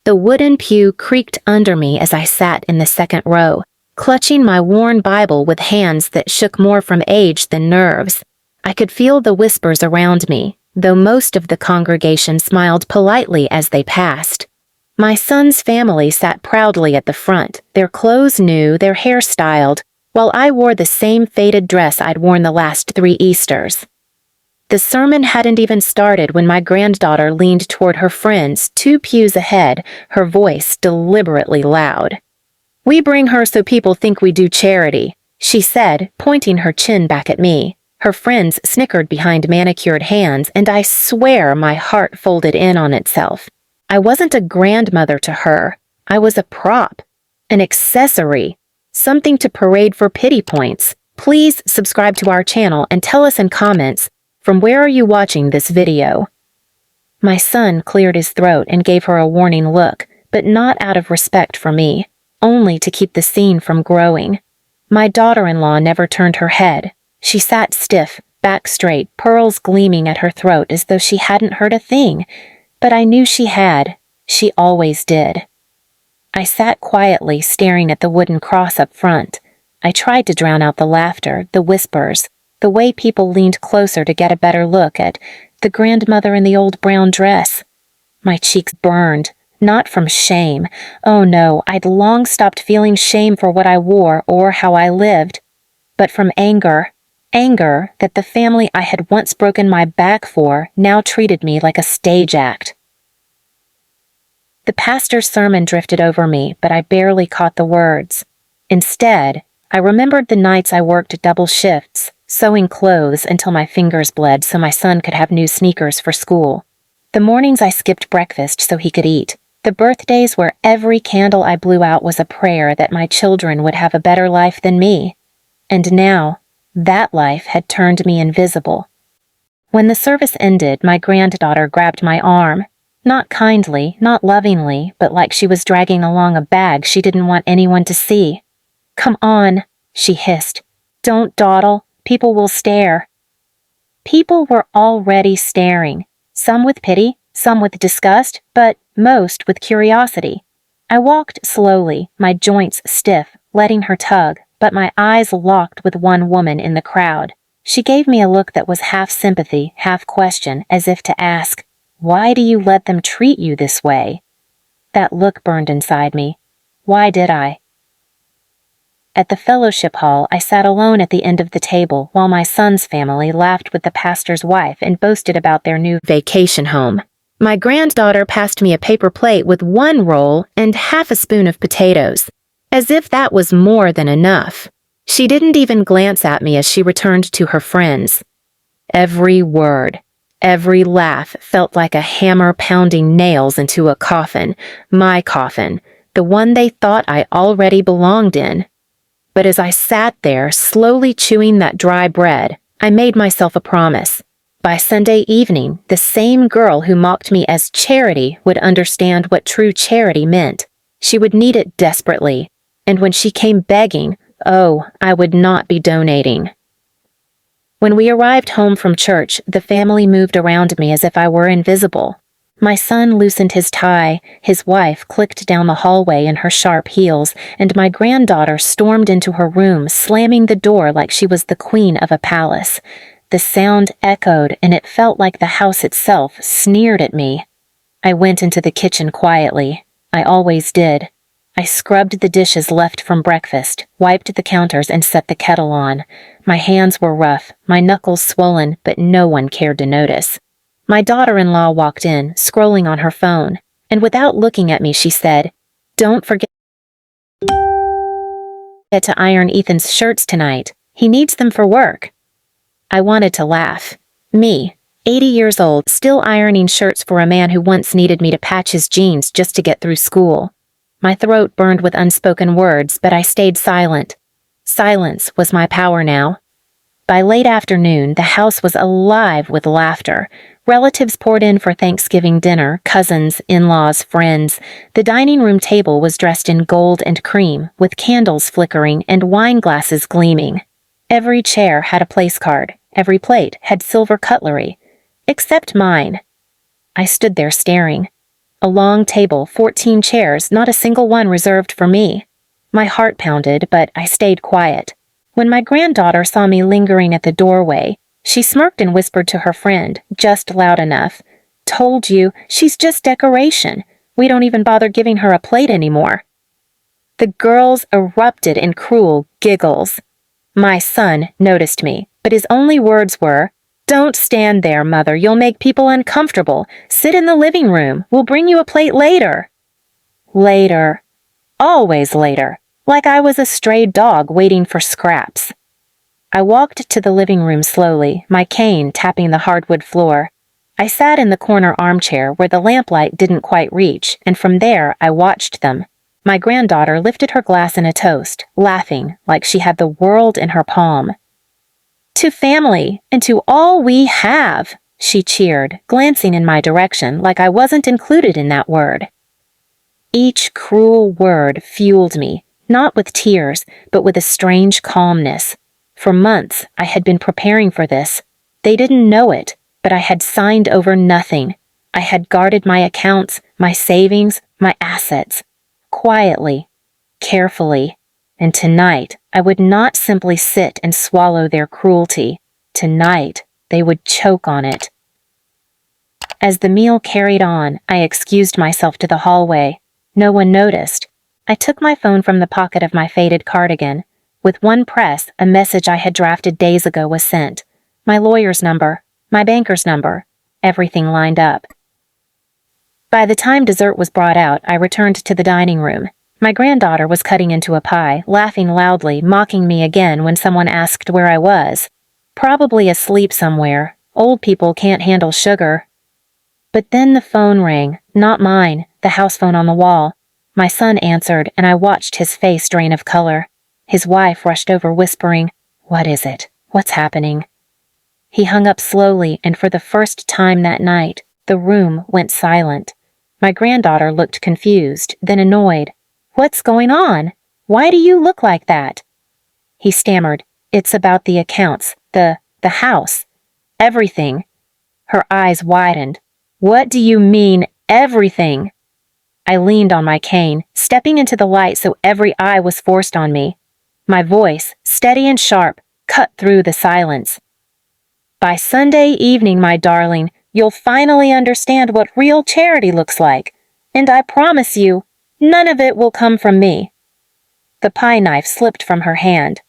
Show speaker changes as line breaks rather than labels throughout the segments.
The wooden pew creaked under me as I sat in the second row, clutching my worn Bible with hands that shook more from age than nerves. I could feel the whispers around me, though most of the congregation smiled politely as they passed. My son's family sat proudly at the front, their clothes new, their hair styled, while I wore the same faded dress I'd worn the last 3 Easters. The sermon hadn't even started when my granddaughter leaned toward her friends 2 pews ahead, her voice deliberately loud. "We bring her so people think we do charity," she said, pointing her chin back at me. Her friends snickered behind manicured hands, and I swear my heart folded in on itself. I wasn't a grandmother to her. I was a prop, an accessory, something to parade for pity points. Please subscribe to our channel and tell us in comments, from where are you watching this video? My son cleared his throat and gave her a warning look, but not out of respect for me, only to keep the scene from growing. My daughter-in-law never turned her head. She sat stiff, back straight, pearls gleaming at her throat as though she hadn't heard a thing, but I knew she had. She always did. I sat quietly, staring at the wooden cross up front. I tried to drown out the laughter, the whispers, the way people leaned closer to get a better look at the grandmother in the old brown dress. My cheeks burned, not from shame. Oh no, I'd long stopped feeling shame for what I wore or how I lived, but from anger. Anger that the family I had once broken my back for now treated me like a stage act. The pastor's sermon drifted over me, but I barely caught the words. Instead, I remembered the nights I worked double shifts, sewing clothes until my fingers bled so my son could have new sneakers for school. The mornings I skipped breakfast so he could eat. The birthdays where every candle I blew out was a prayer that my children would have a better life than me. And now, that life had turned me invisible. When the service ended, my granddaughter grabbed my arm. Not kindly, not lovingly, but like she was dragging along a bag she didn't want anyone to see. "Come on," she hissed. "Don't dawdle. People will stare." People were already staring, some with pity, some with disgust, but most with curiosity. I walked slowly, my joints stiff, letting her tug, but my eyes locked with one woman in the crowd. She gave me a look that was half sympathy, half question, as if to ask, "Why do you let them treat you this way?" That look burned inside me. Why did I? At the fellowship hall, I sat alone at the end of the table while my son's family laughed with the pastor's wife and boasted about their new vacation home. My granddaughter passed me a paper plate with 1 roll and half a spoon of potatoes, as if that was more than enough. She didn't even glance at me as she returned to her friends. Every word, every laugh felt like a hammer pounding nails into a coffin, my coffin, the one they thought I already belonged in. But as I sat there, slowly chewing that dry bread, I made myself a promise. By Sunday evening, the same girl who mocked me as charity would understand what true charity meant. She would need it desperately, and when she came begging, oh, I would not be donating. When we arrived home from church, the family moved around me as if I were invisible. My son loosened his tie, his wife clicked down the hallway in her sharp heels, and my granddaughter stormed into her room, slamming the door like she was the queen of a palace. The sound echoed, and it felt like the house itself sneered at me. I went into the kitchen quietly. I always did. I scrubbed the dishes left from breakfast, wiped the counters, and set the kettle on. My hands were rough, my knuckles swollen, but no one cared to notice. My daughter-in-law walked in, scrolling on her phone, and without looking at me, she said, "Don't forget to iron Ethan's shirts tonight. He needs them for work." I wanted to laugh. Me, 80 years old, still ironing shirts for a man who once needed me to patch his jeans just to get through school. My throat burned with unspoken words, but I stayed silent. Silence was my power now. By late afternoon, the house was alive with laughter. Relatives poured in for Thanksgiving dinner, cousins, in-laws, friends. The dining room table was dressed in gold and cream, with candles flickering and wine glasses gleaming. Every chair had a place card. Every plate had silver cutlery. Except mine. I stood there staring. A long table, 14 chairs, not a single one reserved for me. My heart pounded, but I stayed quiet. When my granddaughter saw me lingering at the doorway, she smirked and whispered to her friend, just loud enough, "Told you, she's just decoration. We don't even bother giving her a plate anymore." The girls erupted in cruel giggles. My son noticed me, but his only words were, "Don't stand there, Mother. You'll make people uncomfortable. Sit in the living room. We'll bring you a plate later." Later. Always later. Like I was a stray dog waiting for scraps. I walked to the living room slowly, my cane tapping the hardwood floor. I sat in the corner armchair where the lamplight didn't quite reach, and from there I watched them. My granddaughter lifted her glass in a toast, laughing like she had the world in her palm. "To family, and to all we have," she cheered, glancing in my direction like I wasn't included in that word. Each cruel word fueled me, not with tears, but with a strange calmness. For months, I had been preparing for this. They didn't know it, but I had signed over nothing. I had guarded my accounts, my savings, my assets. Quietly, carefully. And tonight, I would not simply sit and swallow their cruelty. Tonight, they would choke on it. As the meal carried on, I excused myself to the hallway. No one noticed. I took my phone from the pocket of my faded cardigan. With one press, a message I had drafted days ago was sent. My lawyer's number, my banker's number, everything lined up. By the time dessert was brought out, I returned to the dining room. My granddaughter was cutting into a pie, laughing loudly, mocking me again when someone asked where I was. Probably asleep somewhere. Old people can't handle sugar. But then the phone rang, not mine, the house phone on the wall. My son answered, and I watched his face drain of color. His wife rushed over whispering, "What is it? What's happening?" He hung up slowly, and for the first time that night, the room went silent. My granddaughter looked confused, then annoyed. "What's going on? Why do you look like that?" He stammered, "It's about the accounts, the house, everything." Her eyes widened. "What do you mean, everything?" I leaned on my cane, stepping into the light so every eye was forced on me. My voice, steady and sharp, cut through the silence. "By Sunday evening, my darling, you'll finally understand what real charity looks like. And I promise you, none of it will come from me." The pie knife slipped from her hand.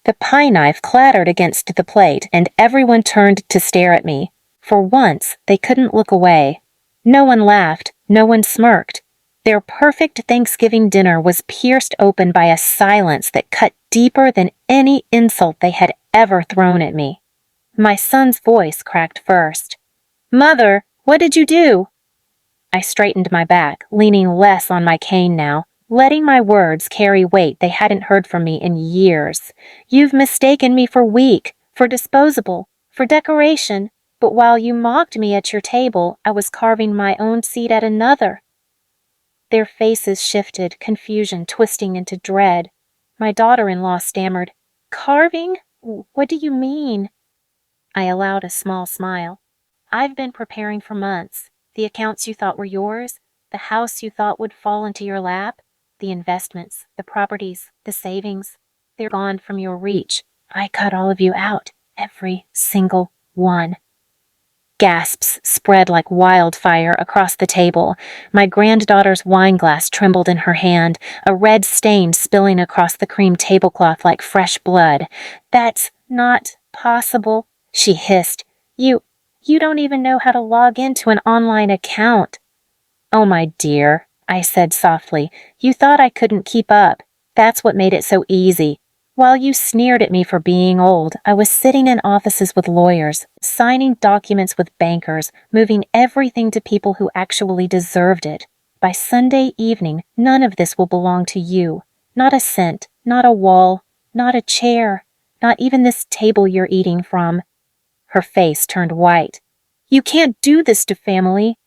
The pie knife clattered against the plate, and everyone turned to stare at me. For once, they couldn't look away. No one laughed, no one smirked. Their perfect Thanksgiving dinner was pierced open by a silence that cut deeper than any insult they had ever thrown at me. My son's voice cracked first. "Mother, what did you do?" I straightened my back, leaning less on my cane now, letting my words carry weight they hadn't heard from me in years. "You've mistaken me for weak, for disposable, for decoration, but while you mocked me at your table, I was carving my own seat at another." Their faces shifted, confusion twisting into dread. My daughter-in-law stammered, "Carving? What do you mean?" I allowed a small smile. "I've been preparing for months. The accounts you thought were yours, the house you thought would fall into your lap, the investments, the properties, the savings, they're gone from your reach. I cut all of you out, every single one." Gasps spread like wildfire across the table. My granddaughter's wineglass trembled in her hand, a red stain spilling across the cream tablecloth like fresh blood. "That's not possible," she hissed. You don't even know how to log into an online account." "Oh, my dear," I said softly, "you thought I couldn't keep up. That's what made it so easy. While you sneered at me for being old, I was sitting in offices with lawyers, signing documents with bankers, moving everything to people who actually deserved it. By Sunday evening, none of this will belong to you. Not a cent, not a wall, not a chair, not even this table you're eating from." Her face turned white. "You can't do this to family."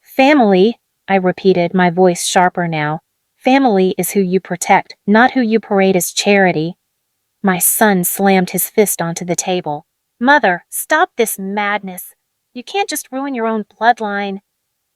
"Family," I repeated, my voice sharper now. "Family is who you protect, not who you parade as charity." My son slammed his fist onto the table. "Mother, stop this madness. You can't just ruin your own bloodline."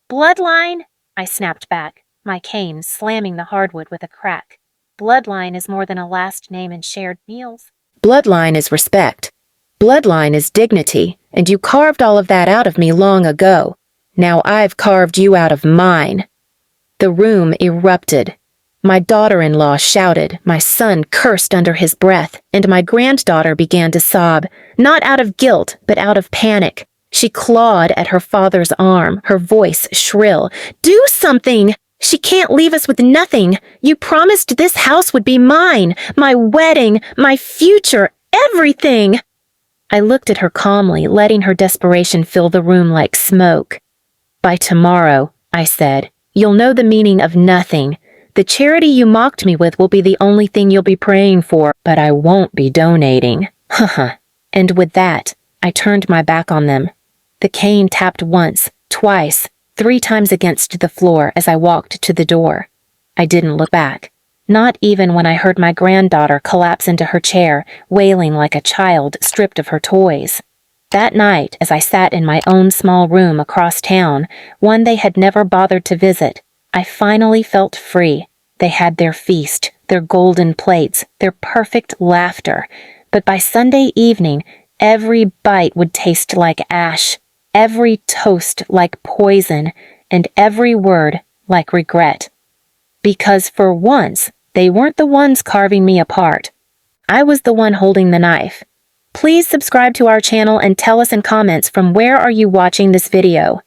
"Bloodline? I snapped back, my cane slamming the hardwood with a crack. Bloodline is more than a last name and shared meals. Bloodline is respect. Bloodline is dignity, and you carved all of that out of me long ago. Now I've carved you out of mine. The room erupted. My daughter-in-law shouted, my son cursed under his breath, and my granddaughter began to sob, not out of guilt, but out of panic. She clawed at her father's arm, her voice shrill. "Do something! She can't leave us with nothing. You promised this house would be mine, my wedding, my future, everything." I looked at her calmly, letting her desperation fill the room like smoke. "By tomorrow," I said, "you'll know the meaning of nothing. The charity you mocked me with will be the only thing you'll be praying for, but I won't be donating." Haha. And with that, I turned my back on them. The cane tapped once, twice, 3 times against the floor as I walked to the door. I didn't look back, not even when I heard my granddaughter collapse into her chair, wailing like a child stripped of her toys. That night, as I sat in my own small room across town, one they had never bothered to visit, I finally felt free. They had their feast, their golden plates, their perfect laughter. But by Sunday evening, every bite would taste like ash, every toast like poison, and every word like regret. Because for once, they weren't the ones carving me apart. I was the one holding the knife. Please subscribe to our channel and tell us in comments from where are you watching this video.